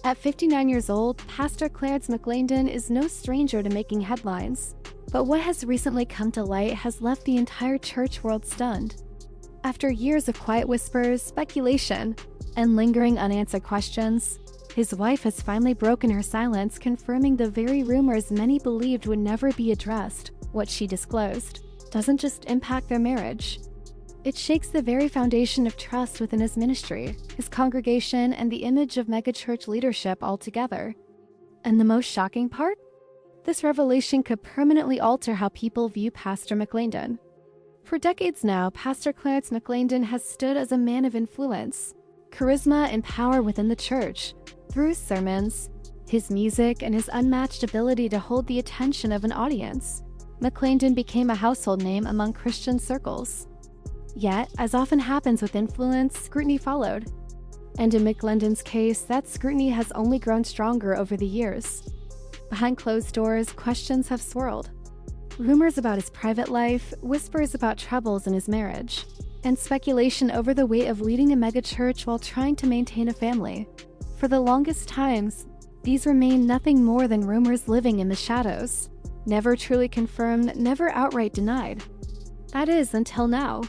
At 59 years old, Pastor Clarence McClendon is no stranger to making headlines. But what has recently come to light has left the entire church world stunned. After years of quiet whispers, speculation, and lingering unanswered questions, his wife has finally broken her silence, confirming the very rumors many believed would never be addressed. What she disclosed doesn't just impact their marriage. It shakes the very foundation of trust within his ministry, his congregation, and the image of megachurch leadership altogether. And the most shocking part? This revelation could permanently alter how people view Pastor McClendon. For decades now, Pastor Clarence McClendon has stood as a man of influence, charisma, and power within the church. Through his sermons, his music, and his unmatched ability to hold the attention of an audience, McClendon became a household name among Christian circles. Yet, as often happens with influence, scrutiny followed. And in McClendon's case, that scrutiny has only grown stronger over the years. Behind closed doors, questions have swirled. Rumors about his private life, whispers about troubles in his marriage, and speculation over the weight of leading a megachurch while trying to maintain a family. For the longest times, these remain nothing more than rumors living in the shadows, never truly confirmed, never outright denied. That is, until now.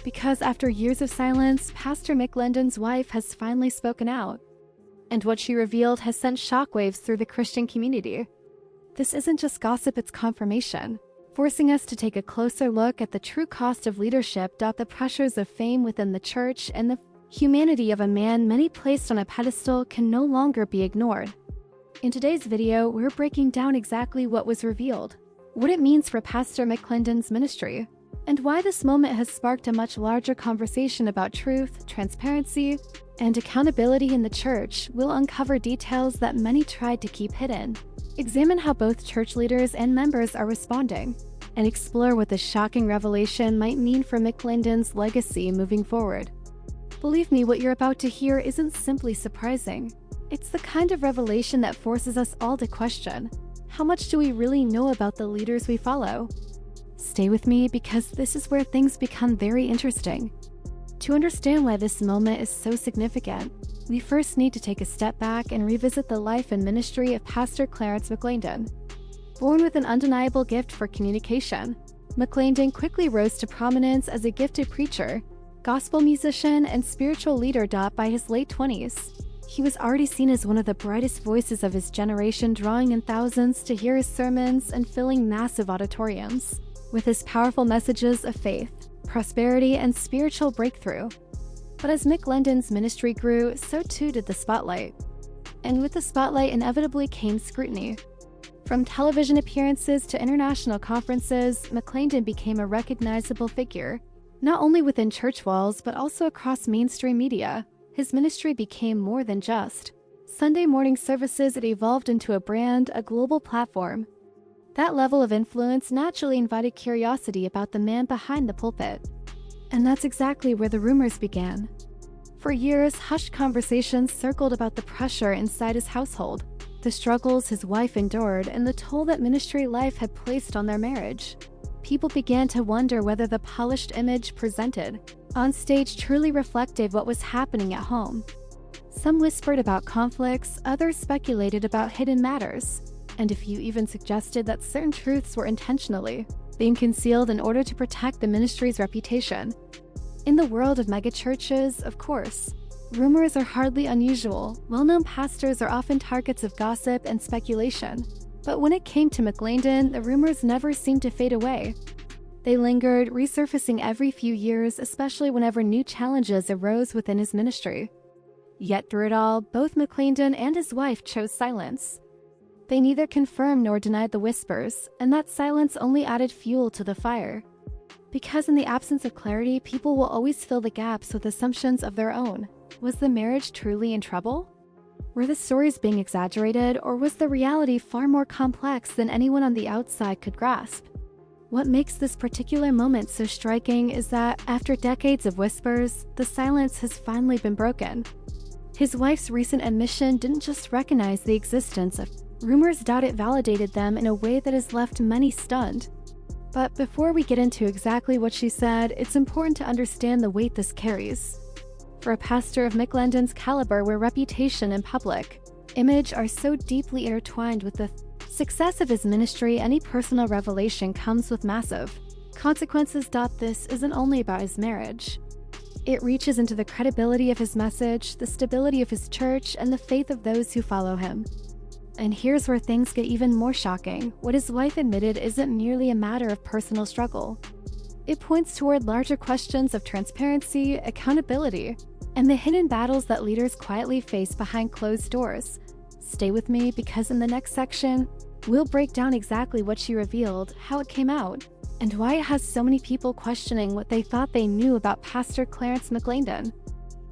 Because after years of silence, Pastor McClendon's wife has finally spoken out. And what she revealed has sent shockwaves through the Christian community. This isn't just gossip, it's confirmation, forcing us to take a closer look at the true cost of leadership, the pressures of fame within the church, and the humanity of a man many placed on a pedestal can no longer be ignored. In today's video, we're breaking down exactly what was revealed, what it means for Pastor McClendon's ministry, and why this moment has sparked a much larger conversation about truth, transparency, and accountability in the church. We'll uncover details that many tried to keep hidden, examine how both church leaders and members are responding, and explore what this shocking revelation might mean for McClendon's legacy moving forward. Believe me, what you're about to hear isn't simply surprising. It's the kind of revelation that forces us all to question, how much do we really know about the leaders we follow? Stay with me, because this is where things become very interesting. To understand why this moment is so significant, we first need to take a step back and revisit the life and ministry of Pastor Clarence McClendon. Born with an undeniable gift for communication, McClendon quickly rose to prominence as a gifted preacher, gospel musician, and spiritual leader. By his late 20s, he was already seen as one of the brightest voices of his generation, drawing in thousands to hear his sermons and filling massive auditoriums with his powerful messages of faith, prosperity, and spiritual breakthrough. But as McClendon's ministry grew, so too did the spotlight. And with the spotlight inevitably came scrutiny. From television appearances to international conferences, McClendon became a recognizable figure, not only within church walls but also across mainstream media. His ministry became more than just Sunday morning services. It evolved into a brand, a global platform. That level of influence naturally invited curiosity about the man behind the pulpit. And that's exactly where the rumors began. For years, hushed conversations circled about the pressure inside his household, the struggles his wife endured, and the toll that ministry life had placed on their marriage. People began to wonder whether the polished image presented on stage truly reflected what was happening at home. Some whispered about conflicts, others speculated about hidden matters, and a few even suggested that certain truths were intentionally being concealed in order to protect the ministry's reputation. In the world of megachurches, of course, rumors are hardly unusual. Well-known pastors are often targets of gossip and speculation. But when it came to McClendon, the rumors never seemed to fade away. They lingered, resurfacing every few years, especially whenever new challenges arose within his ministry. Yet through it all, both McClendon and his wife chose silence. They neither confirmed nor denied the whispers, and that silence only added fuel to the fire. Because in the absence of clarity, people will always fill the gaps with assumptions of their own. Was the marriage truly in trouble? Were the stories being exaggerated, or was the reality far more complex than anyone on the outside could grasp? What makes this particular moment so striking is that, after decades of whispers, the silence has finally been broken. His wife's recent admission didn't just recognize the existence of rumors, it validated them in a way that has left many stunned. But before we get into exactly what she said, it's important to understand the weight this carries. For a pastor of McClendon's caliber, where reputation in public image are so deeply intertwined with the success of his ministry. Any personal revelation comes with massive consequences. This isn't only about his marriage. It reaches into the credibility of his message, the stability of his church, and the faith of those who follow him. And here's where things get even more shocking. What his wife admitted isn't merely a matter of personal struggle. It points toward larger questions of transparency, accountability, and the hidden battles that leaders quietly face behind closed doors. Stay with me, because in the next section, we'll break down exactly what she revealed, how it came out, and why it has so many people questioning what they thought they knew about Pastor Clarence McClendon.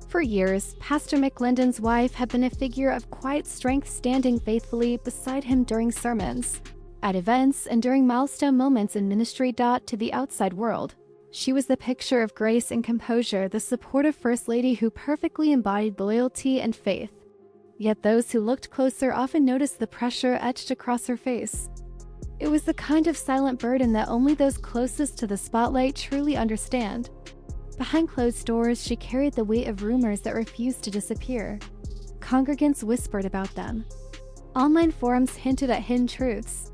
For years, Pastor McClendon's wife had been a figure of quiet strength, standing faithfully beside him during sermons, at events, and during milestone moments in ministry. To the outside world, she was the picture of grace and composure, the supportive First Lady who perfectly embodied loyalty and faith. Yet those who looked closer often noticed the pressure etched across her face. It was the kind of silent burden that only those closest to the spotlight truly understand. Behind closed doors, she carried the weight of rumors that refused to disappear. Congregants whispered about them. Online forums hinted at hidden truths.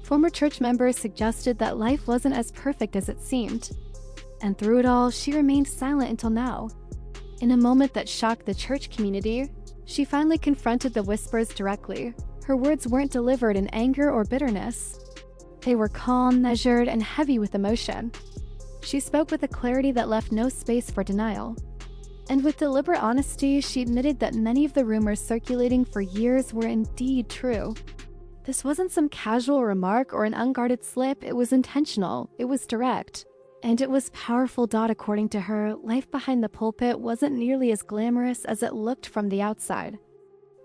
Former church members suggested that life wasn't as perfect as it seemed. And through it all, she remained silent until now. In a moment that shocked the church community, she finally confronted the whispers directly. Her words weren't delivered in anger or bitterness. They were calm, measured, and heavy with emotion. She spoke with a clarity that left no space for denial. And with deliberate honesty, she admitted that many of the rumors circulating for years were indeed true. This wasn't some casual remark or an unguarded slip. It was intentional, it was direct, and it was powerful. According to her, life behind the pulpit wasn't nearly as glamorous as it looked from the outside.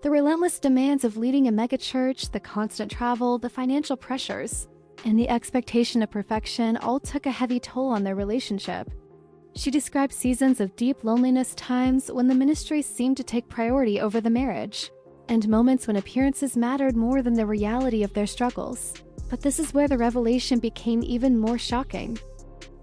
The relentless demands of leading a megachurch, the constant travel, the financial pressures, and the expectation of perfection all took a heavy toll on their relationship. She described seasons of deep loneliness, times when the ministry seemed to take priority over the marriage, and moments when appearances mattered more than the reality of their struggles. But this is where the revelation became even more shocking.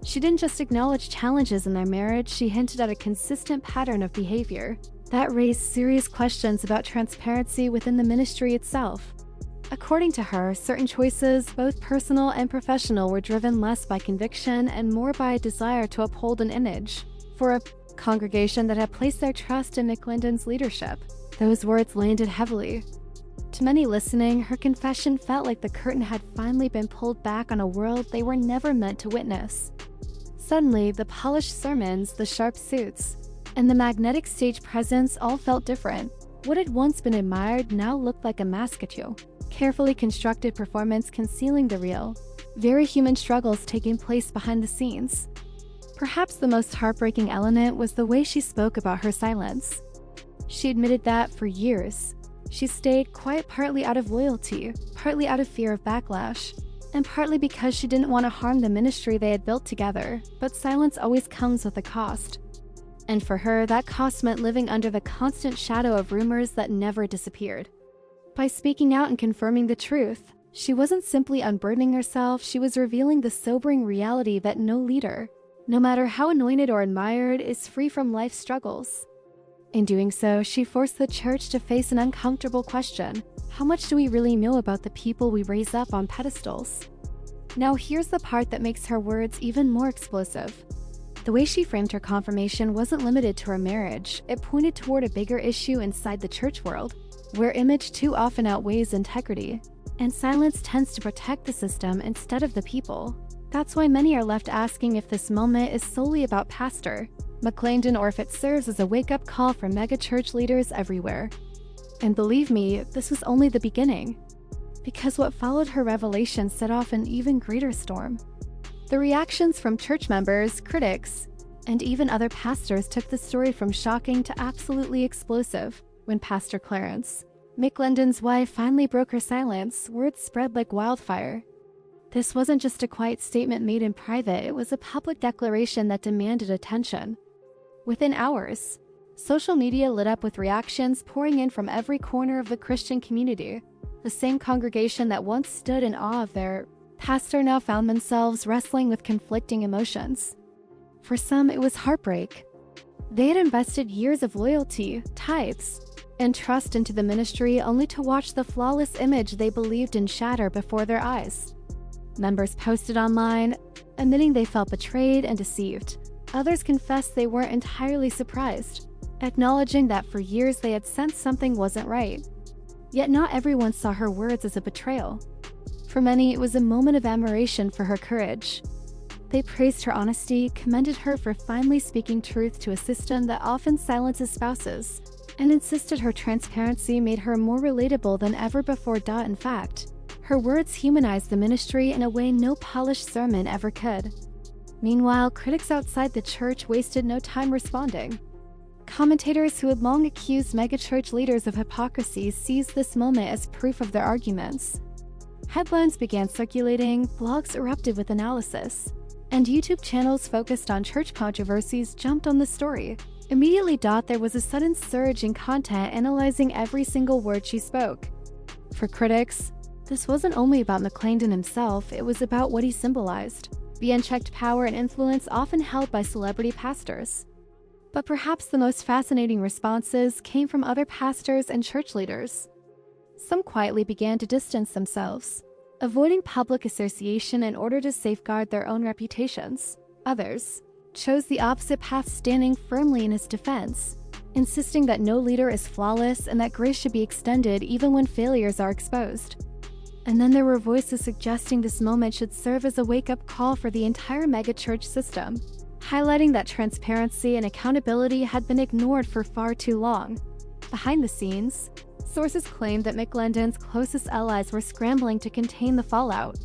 She didn't just acknowledge challenges in their marriage, she hinted at a consistent pattern of behavior that raised serious questions about transparency within the ministry itself. According to her, certain choices, both personal and professional, were driven less by conviction and more by a desire to uphold an image for a congregation that had placed their trust in McClendon's leadership. Those words landed heavily. To many listening, her confession felt like the curtain had finally been pulled back on a world they were never meant to witness. Suddenly, the polished sermons, the sharp suits, and the magnetic stage presence all felt different. What had once been admired now looked like a mascotio. Carefully constructed performance concealing the real, very human struggles taking place behind the scenes. Perhaps the most heartbreaking element was the way she spoke about her silence. She admitted that, for years, she stayed quiet, partly out of loyalty, partly out of fear of backlash, and partly because she didn't want to harm the ministry they had built together. But silence always comes with a cost. And for her, that cost meant living under the constant shadow of rumors that never disappeared. By speaking out and confirming the truth, she wasn't simply unburdening herself, she was revealing the sobering reality that no leader, no matter how anointed or admired, is free from life's struggles. In doing so, she forced the church to face an uncomfortable question: how much do we really know about the people we raise up on pedestals? Now here's the part that makes her words even more explosive. The way she framed her confirmation wasn't limited to her marriage, it pointed toward a bigger issue inside the church world, where image too often outweighs integrity, and silence tends to protect the system instead of the people. That's why many are left asking if this moment is solely about Pastor McClendon or if it serves as a wake-up call for megachurch leaders everywhere. And believe me, this was only the beginning, because what followed her revelation set off an even greater storm. The reactions from church members, critics, and even other pastors took the story from shocking to absolutely explosive. When Pastor Clarence McClendon's wife finally broke her silence, word spread like wildfire. This wasn't just a quiet statement made in private, it was a public declaration that demanded attention. Within hours, social media lit up with reactions pouring in from every corner of the Christian community. The same congregation that once stood in awe of their pastor now found themselves wrestling with conflicting emotions. For some, it was heartbreak. They had invested years of loyalty, tithes, and trust into the ministry only to watch the flawless image they believed in shatter before their eyes. Members posted online, admitting they felt betrayed and deceived. Others confessed they weren't entirely surprised, acknowledging that for years they had sensed something wasn't right. Yet not everyone saw her words as a betrayal. For many, it was a moment of admiration for her courage. They praised her honesty, commended her for finally speaking truth to a system that often silences spouses, and insisted her transparency made her more relatable than ever before. In fact, her words humanized the ministry in a way no polished sermon ever could. Meanwhile, critics outside the church wasted no time responding. Commentators who had long accused megachurch leaders of hypocrisy seized this moment as proof of their arguments. Headlines began circulating, blogs erupted with analysis, and YouTube channels focused on church controversies jumped on the story. Immediately, there was a sudden surge in content analyzing every single word she spoke. For critics, this wasn't only about McClendon himself, it was about what he symbolized, the unchecked power and influence often held by celebrity pastors. But perhaps the most fascinating responses came from other pastors and church leaders. Some quietly began to distance themselves, avoiding public association in order to safeguard their own reputations. Others chose the opposite path, standing firmly in his defense, insisting that no leader is flawless and that grace should be extended even when failures are exposed. And then there were voices suggesting this moment should serve as a wake-up call for the entire megachurch system, highlighting that transparency and accountability had been ignored for far too long. Behind the scenes, sources claimed that McClendon's closest allies were scrambling to contain the fallout.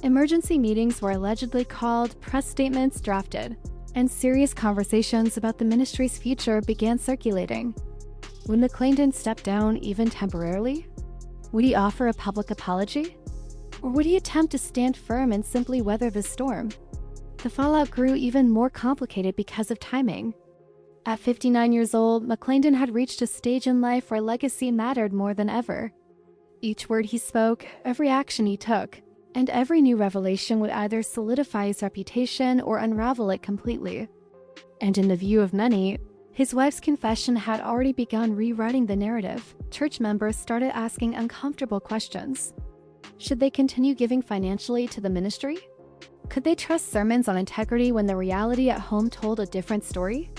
Emergency meetings were allegedly called, press statements drafted, and serious conversations about the ministry's future began circulating. Would McClendon step down even temporarily? Would he offer a public apology? Or would he attempt to stand firm and simply weather the storm? The fallout grew even more complicated because of timing. At 59 years old, McClendon had reached a stage in life where legacy mattered more than ever. Each word he spoke, every action he took, and every new revelation would either solidify his reputation or unravel it completely. And in the view of many, his wife's confession had already begun rewriting the narrative. Church members started asking uncomfortable questions. Should they continue giving financially to the ministry? Could they trust sermons on integrity when the reality at home told a different story?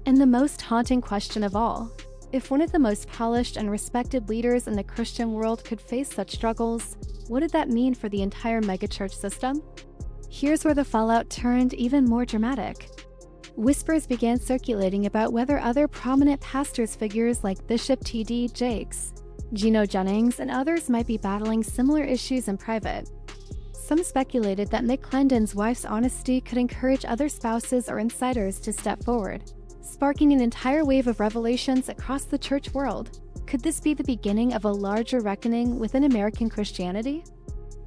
And the most haunting question of all, if one of the most polished and respected leaders in the Christian world could face such struggles, what did that mean for the entire megachurch system? Here's where the fallout turned even more dramatic. Whispers began circulating about whether other prominent pastors figures like Bishop T.D. Jakes, Gino Jennings, and others might be battling similar issues in private. Some speculated that McClendon's wife's honesty could encourage other spouses or insiders to step forward, sparking an entire wave of revelations across the church world. Could this be the beginning of a larger reckoning within American Christianity?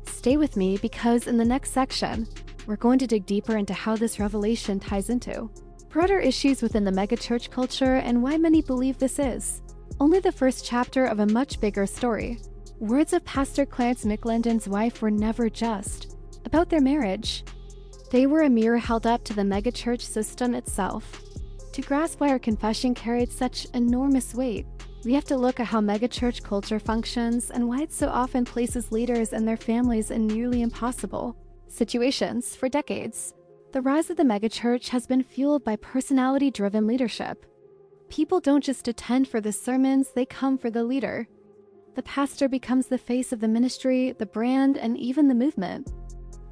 Stay with me, because in the next section, we're going to dig deeper into how this revelation ties into broader issues within the megachurch culture and why many believe this is only the first chapter of a much bigger story. Words of Pastor Clarence McClendon's wife were never just about their marriage. They were a mirror held up to the megachurch system itself. To grasp why her confession carried such enormous weight, we have to look at how megachurch culture functions and why it so often places leaders and their families in nearly impossible situations. For decades, the rise of the megachurch has been fueled by personality-driven leadership. People don't just attend for the sermons, they come for the leader. The pastor becomes the face of the ministry, the brand, and even the movement.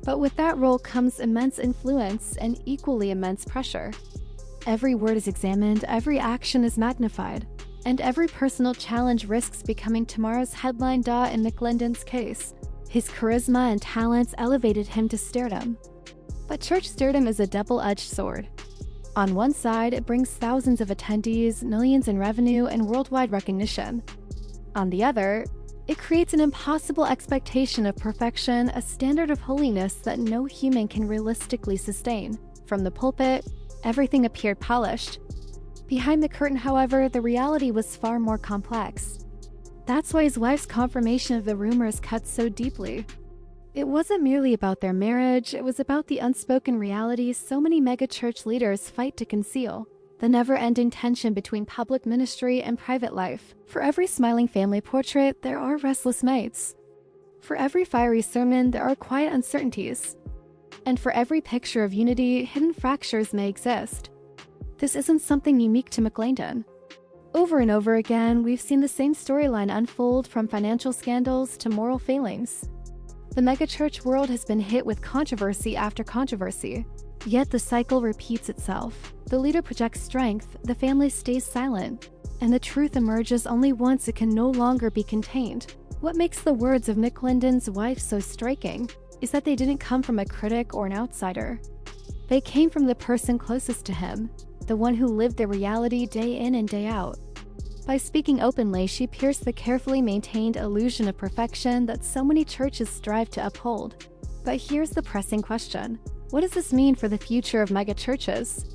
But with that role comes immense influence and equally immense pressure. Every word is examined, every action is magnified, and every personal challenge risks becoming tomorrow's headline. In McClendon's case, his charisma and talents elevated him to stardom. But church stardom is a double-edged sword. On one side, it brings thousands of attendees, millions in revenue, and worldwide recognition. On the other, it creates an impossible expectation of perfection, a standard of holiness that no human can realistically sustain. From the pulpit, everything appeared polished. Behind the curtain, however, the reality was far more complex. That's why his wife's confirmation of the rumors cut so deeply. It wasn't merely about their marriage, it was about the unspoken realities so many megachurch leaders fight to conceal. the never-ending tension between public ministry and private life. For every smiling family portrait, there are restless nights. For every fiery sermon, there are quiet uncertainties. And for every picture of unity, hidden fractures may exist. This isn't something unique to McClendon. Over and over again, we've seen the same storyline unfold, from financial scandals to moral failings. The megachurch world has been hit with controversy after controversy. Yet the cycle repeats itself. The leader projects strength, the family stays silent, and the truth emerges only once it can no longer be contained. What makes the words of McClendon's wife so striking is that they didn't come from a critic or an outsider. They came from the person closest to him, the one who lived their reality day in and day out. By speaking openly, she pierced the carefully maintained illusion of perfection that so many churches strive to uphold. But here's the pressing question. What does this mean for the future of megachurches?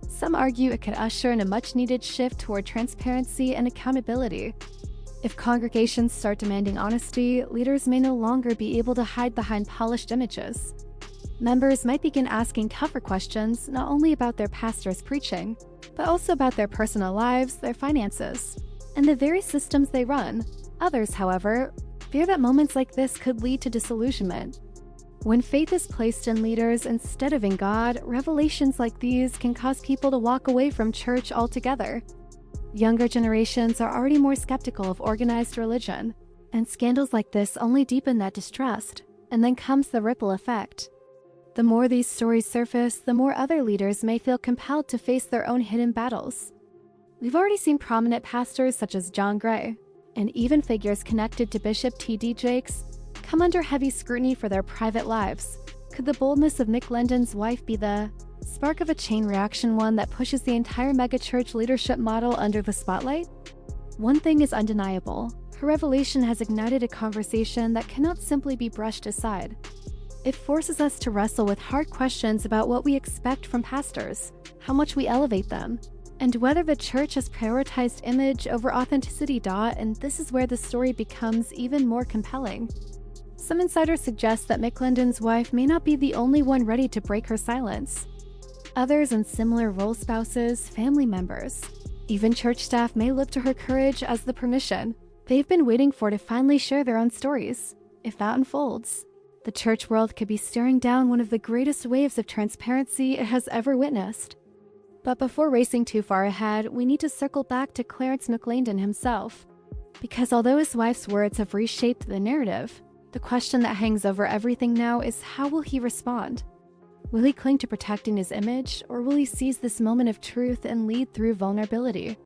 Some argue it could usher in a much-needed shift toward transparency and accountability. If congregations start demanding honesty, leaders may no longer be able to hide behind polished images. Members might begin asking tougher questions, not only about their pastor's preaching, but also about their personal lives, their finances, and the very systems they run. Others, however, fear that moments like this could lead to disillusionment. When faith is placed in leaders instead of in God, revelations like these can cause people to walk away from church altogether. Younger generations are already more skeptical of organized religion, and scandals like this only deepen that distrust. And then comes the ripple effect. The more these stories surface, the more other leaders may feel compelled to face their own hidden battles. We've already seen prominent pastors such as John Gray, and even figures connected to Bishop T.D. Jakes, come under heavy scrutiny for their private lives. Could the boldness of McClendon's wife be the spark of a chain reaction, one that pushes the entire megachurch leadership model under the spotlight? One thing is undeniable. Her revelation has ignited a conversation that cannot simply be brushed aside. It forces us to wrestle with hard questions about what we expect from pastors, how much we elevate them, and whether the church has prioritized image over authenticity. And this is where the story becomes even more compelling. Some insiders suggest that McClendon's wife may not be the only one ready to break her silence. Others in similar role, spouses, family members, even church staff, may look to her courage as the permission they've been waiting for to finally share their own stories. If that unfolds, the church world could be staring down one of the greatest waves of transparency it has ever witnessed. But before racing too far ahead, we need to circle back to Clarence McClendon himself. Because although his wife's words have reshaped the narrative, the question that hangs over everything now is, how will he respond? Will he cling to protecting his image, or will he seize this moment of truth and lead through vulnerability?